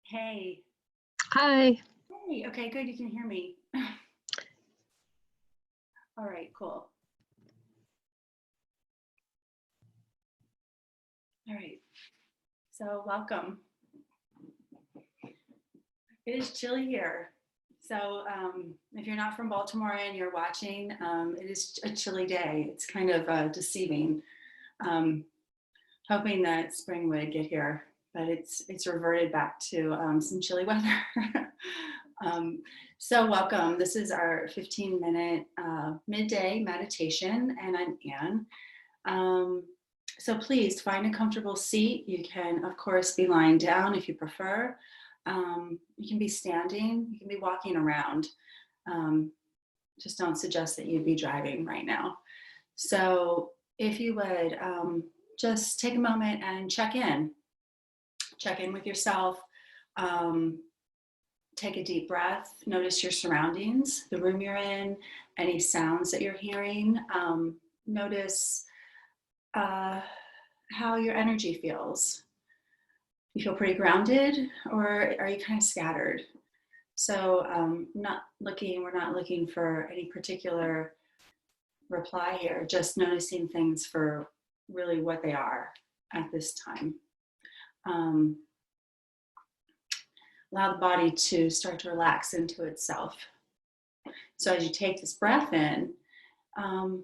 Hey. Hi. Hey, okay, good. You can hear me. All right, cool. All right. So, welcome. It is chilly here. So, if you're not from Baltimore and you're watching, it is a chilly day. It's kind of deceiving. Um, Hoping that spring would get here, but it's reverted back to some chilly weather. um, so, welcome. This is our 15-minute midday meditation, and I'm Anne. Um, so please find a comfortable seat. You can, of course, be lying down if you prefer. You can be standing, you can be walking around. Um, just don't suggest that you be driving right now. So if you would just take a moment and check in with yourself. Um, Take a deep breath, notice your surroundings, the room you're in, any sounds that you're hearing. Notice uh, how your energy feels. You feel pretty grounded, or are you kind of scattered? So, we're not looking for any particular reply here, just noticing things for really what they are at this time. Um, Allow the body to start to relax into itself. So, as you take this breath in, um,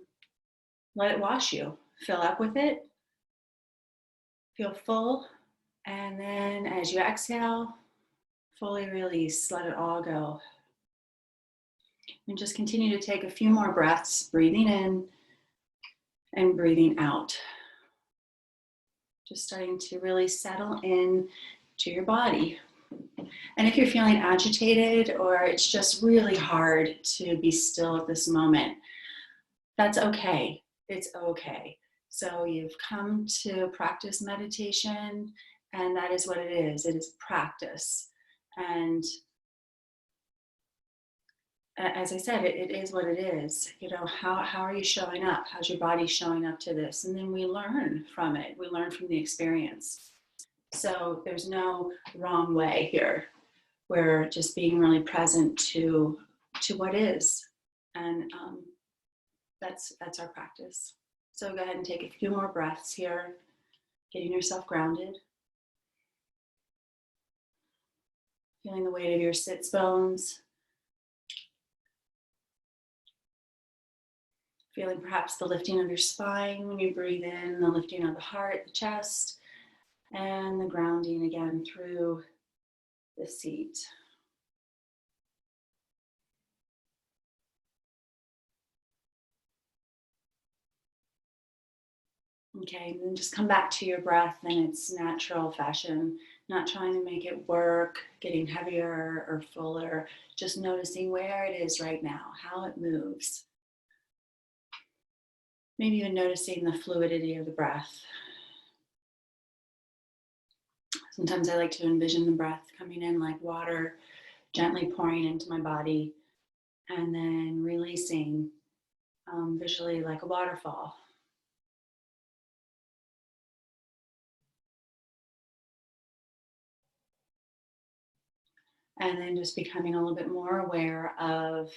let it wash you. Fill up with it, feel full, and then as you exhale, fully release, let it all go. And just continue to take a few more breaths, breathing in and breathing out. Just starting to really settle in to your body. And if you're feeling agitated or it's just really hard to be still at this moment, that's okay. It's okay. So you've come to practice meditation, and that is what it is. It is practice. And as I said, it is what it is. You know, how are you showing up? How's your body showing up to this? And then we learn from it. We learn from the experience. So there's no wrong way here. We're just being really present to what is, and that's our practice. So go ahead and take a few more breaths here, getting yourself grounded, feeling the weight of your sits bones. Feeling perhaps the lifting of your spine when you breathe in, the lifting of the heart, the chest, and the grounding again through the seat. Okay, and then just come back to your breath in its natural fashion, not trying to make it work, getting heavier or fuller, just noticing where it is right now, how it moves. Maybe even noticing the fluidity of the breath. Sometimes I like to envision the breath coming in like water, gently pouring into my body, and then releasing visually like a waterfall. And then just becoming a little bit more aware of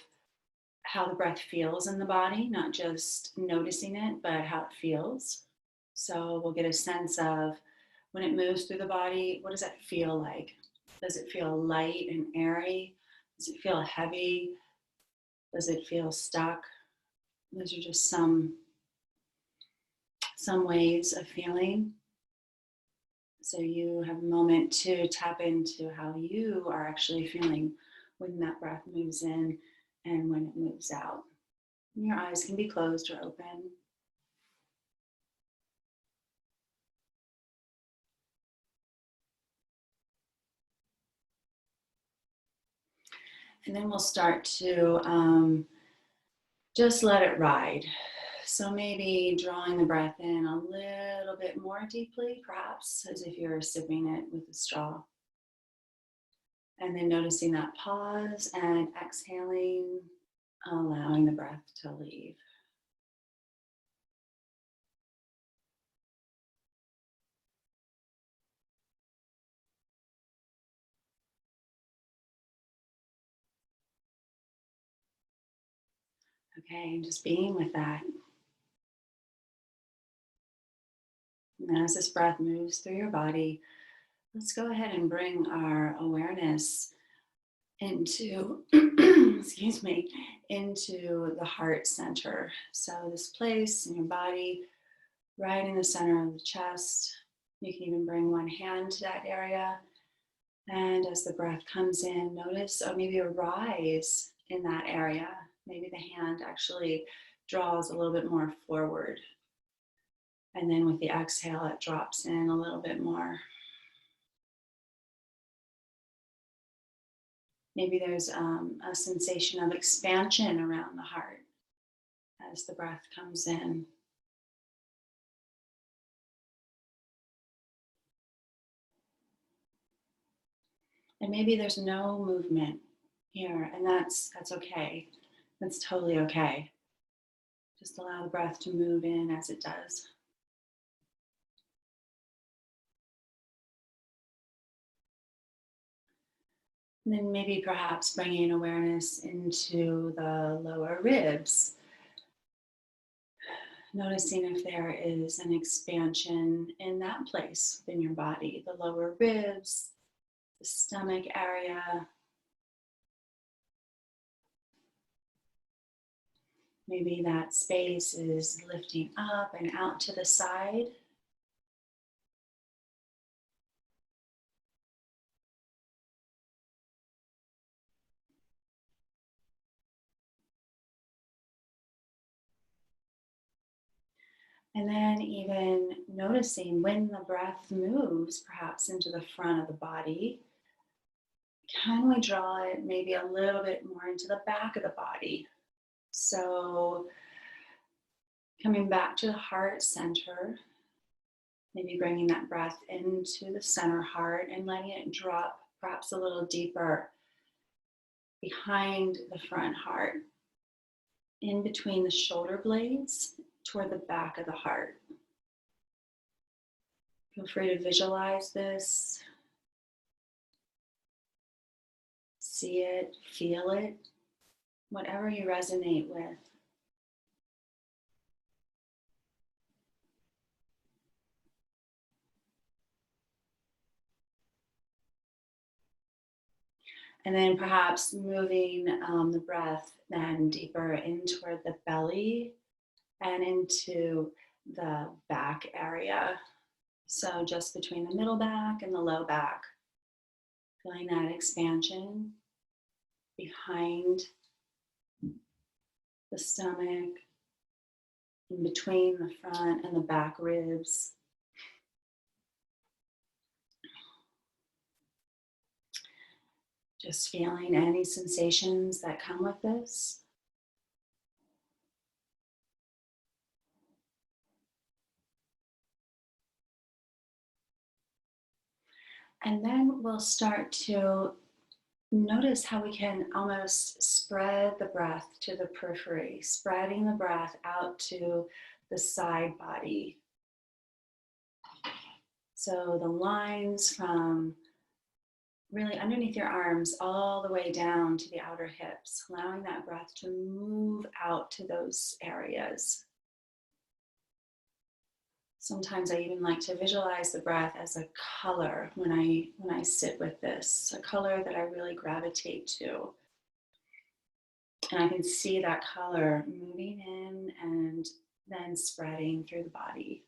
how the breath feels in the body, not just noticing it, but how it feels. So we'll get a sense of when it moves through the body, what does that feel like? Does it feel light and airy? Does it feel heavy? Does it feel stuck? Those are just some ways of feeling. So you have a moment to tap into how you are actually feeling when that breath moves in and when it moves out. And your eyes can be closed or open. And then we'll start to just let it ride. So maybe drawing the breath in a little bit more deeply, perhaps as if you're sipping it with a straw. And then noticing that pause and exhaling, allowing the breath to leave. Okay, and just being with that. And as this breath moves through your body, let's go ahead and bring our awareness into, excuse me, into the heart center. So this place in your body, right in the center of the chest. You can even bring one hand to that area. And as the breath comes in, notice, or maybe a rise in that area. Maybe the hand actually draws a little bit more forward. And then with the exhale, it drops in a little bit more. Maybe there's a sensation of expansion around the heart as the breath comes in. And maybe there's no movement here, and that's okay. That's totally okay. Just allow the breath to move in as it does. And then maybe perhaps bringing awareness into the lower ribs, noticing if there is an expansion in that place in your body, the lower ribs, the stomach area. Maybe that space is lifting up and out to the side. And then even noticing when the breath moves, perhaps into the front of the body, can we draw it maybe a little bit more into the back of the body? So coming back to the heart center, maybe bringing that breath into the center heart and letting it drop perhaps a little deeper behind the front heart, in between the shoulder blades toward the back of the heart. Feel free to visualize this, see it, feel it, whatever you resonate with. And then perhaps moving the breath then deeper in toward the belly and into the back area. So just between the middle back and the low back, feeling that expansion behind the stomach, in between the front and the back ribs. Just feeling any sensations that come with this. And then we'll start to notice how we can almost spread the breath to the periphery, spreading the breath out to the side body. So the lines from really underneath your arms all the way down to the outer hips, allowing that breath to move out to those areas. Sometimes I even like to visualize the breath as a color when I sit with this, a color that I really gravitate to. And I can see that color moving in and then spreading through the body.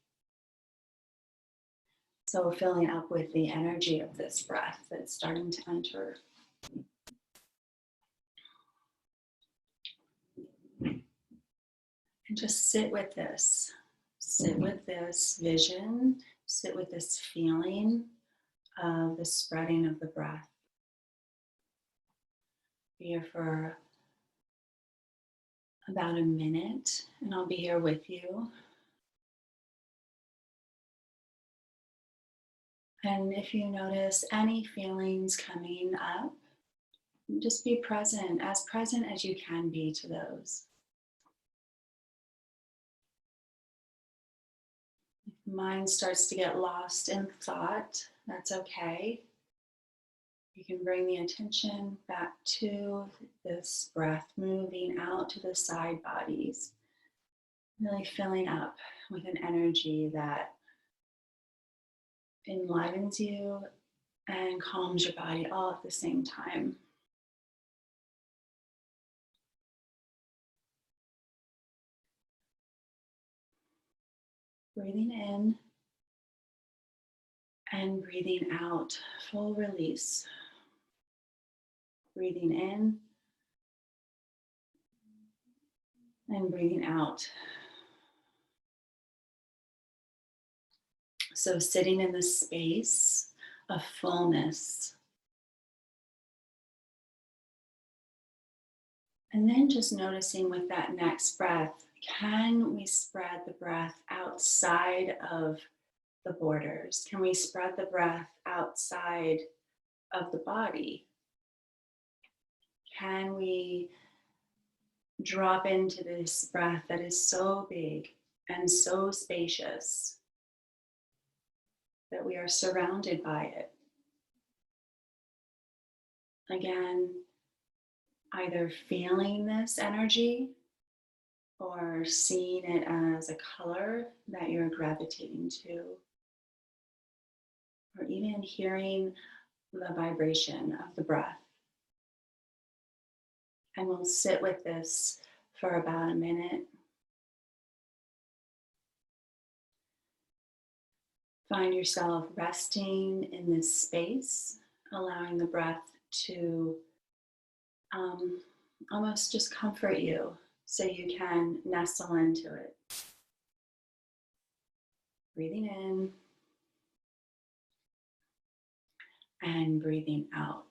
So filling up with the energy of this breath that's starting to enter. And just sit with this. Sit with this vision. Sit with this feeling of the spreading of the breath. Be here for about a minute, and I'll be here with you. And if you notice any feelings coming up, just be present as you can be to those. If the mind starts to get lost in thought, that's okay. You can bring the attention back to this breath moving out to the side bodies, really filling up with an energy that enlivens you and calms your body all at the same time. Breathing in and breathing out, full release. Breathing in and breathing out. So sitting in the space of fullness. And then just noticing with that next breath, can we spread the breath outside of the borders? Can we spread the breath outside of the body? Can we drop into this breath that is so big and so spacious that we are surrounded by it? Again, either feeling this energy or seeing it as a color that you're gravitating to, or even hearing the vibration of the breath. And we'll sit with this for about a minute. Find yourself resting in this space, allowing the breath to almost just comfort you so you can nestle into it. Breathing in and breathing out.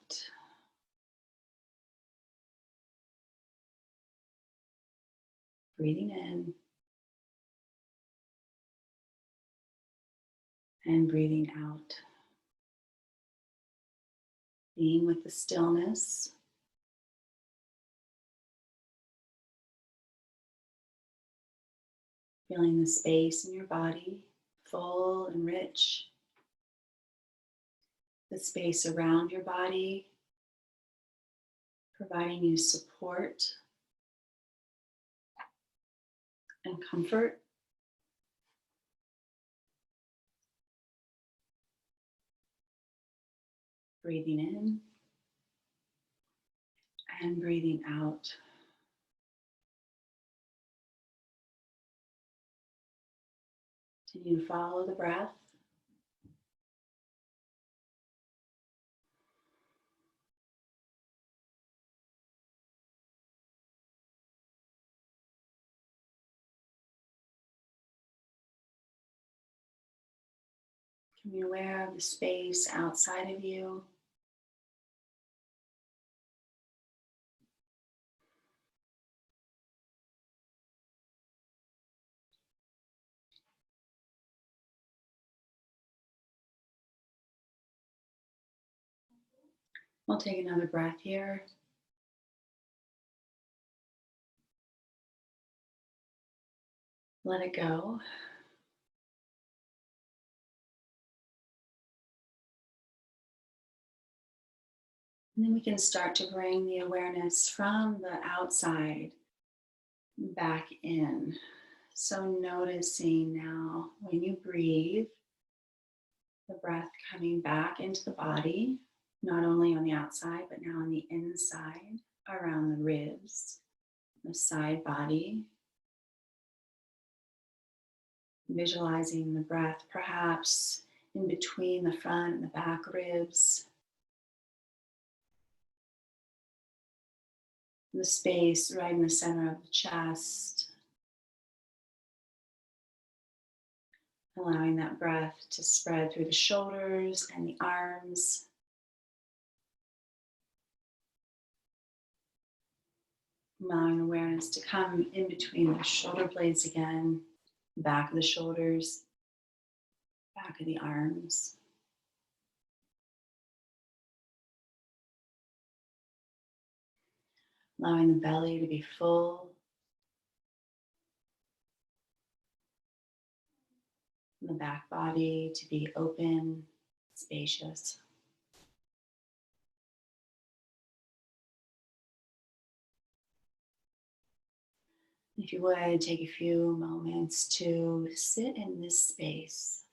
Breathing in and breathing out. Being with the stillness. Feeling the space in your body, full and rich. The space around your body, providing you support and comfort. Breathing in and breathing out. Continue to follow the breath. Becoming aware of the space outside of you. We'll take another breath here. Let it go. And then we can start to bring the awareness from the outside back in. So noticing now when you breathe, the breath coming back into the body, not only on the outside, but now on the inside, around the ribs, the side body. Visualizing the breath perhaps in between the front and the back ribs. The space right in the center of the chest. Allowing that breath to spread through the shoulders and the arms. Allowing awareness to come in between the shoulder blades again, back of the shoulders, back of the arms. Allowing the belly to be full. The back body to be open, spacious. If you would, take a few moments to sit in this space,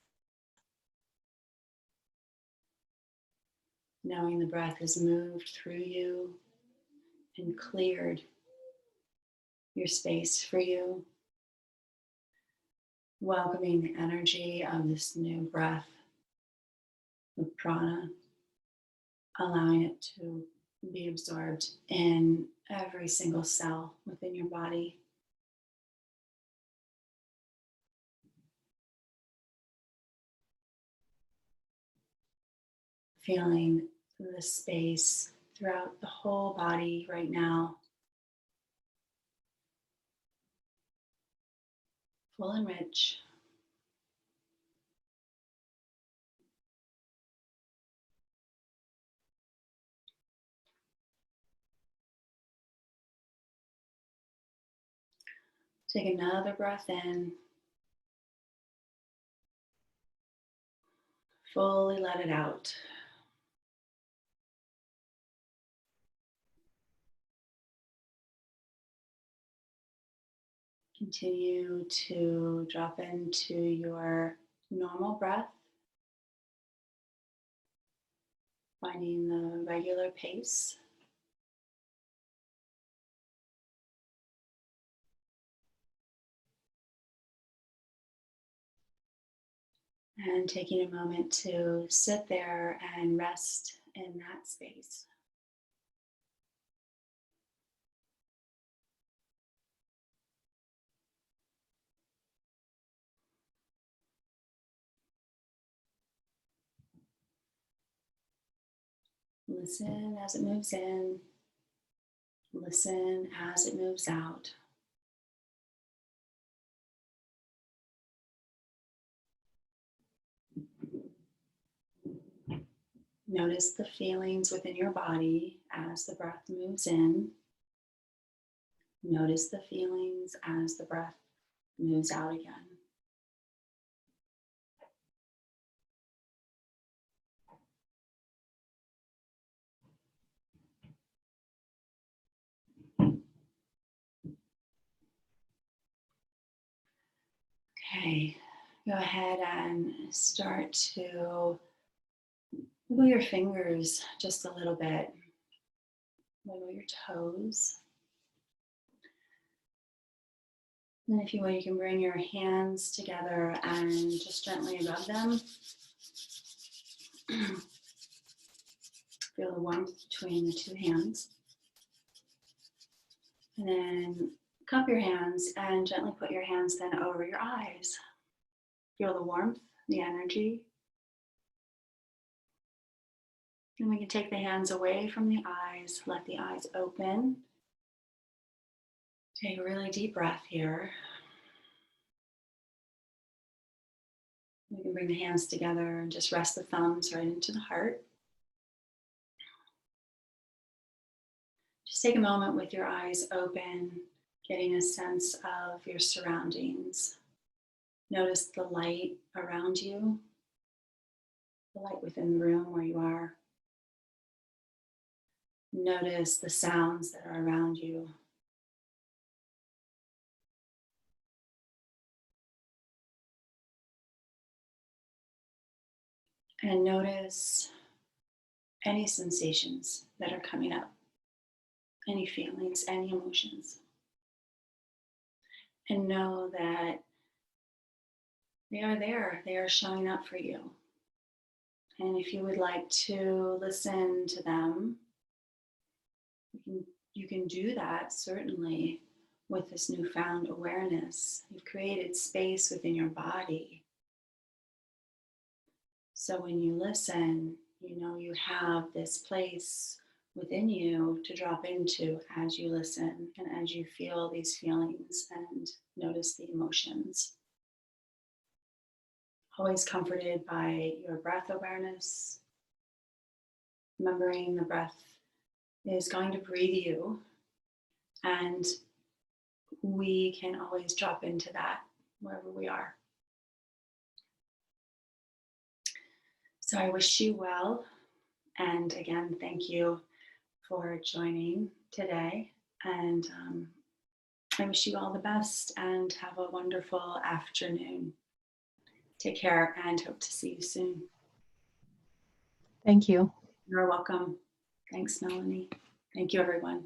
knowing the breath has moved through you and cleared your space for you, welcoming the energy of this new breath, the prana, allowing it to be absorbed in every single cell within your body. Feeling the space throughout the whole body right now, full and rich. Take another breath in, fully let it out. Continue to drop into your normal breath, finding the regular pace. And taking a moment to sit there and rest in that space. Listen as it moves in. Listen as it moves out. Notice the feelings within your body as the breath moves in. Notice the feelings as the breath moves out again. Okay, go ahead and start to wiggle your fingers just a little bit. Wiggle your toes. And if you will, you can bring your hands together and just gently rub them. Feel the warmth between the two hands. And then cup your hands and gently put your hands then over your eyes. Feel the warmth, the energy. And we can take the hands away from the eyes, let the eyes open. Take a really deep breath here. We can bring the hands together and just rest the thumbs right into the heart. Just take a moment with your eyes open, getting a sense of your surroundings. Notice the light around you, the light within the room where you are. Notice the sounds that are around you. And notice any sensations that are coming up, any feelings, any emotions. And know that they are there, they are showing up for you. And if you would like to listen to them, you can do that certainly with this newfound awareness. You've created space within your body. So when you listen, you know you have this place within you to drop into as you listen and as you feel these feelings and notice the emotions. Always comforted by your breath awareness, remembering the breath is going to breathe you, and we can always drop into that wherever we are. So I wish you well, and again, thank you for joining today, and I wish you all the best and have a wonderful afternoon. Take care and hope to see you soon. Thank you. You're welcome. Thanks, Melanie. Thank you, everyone.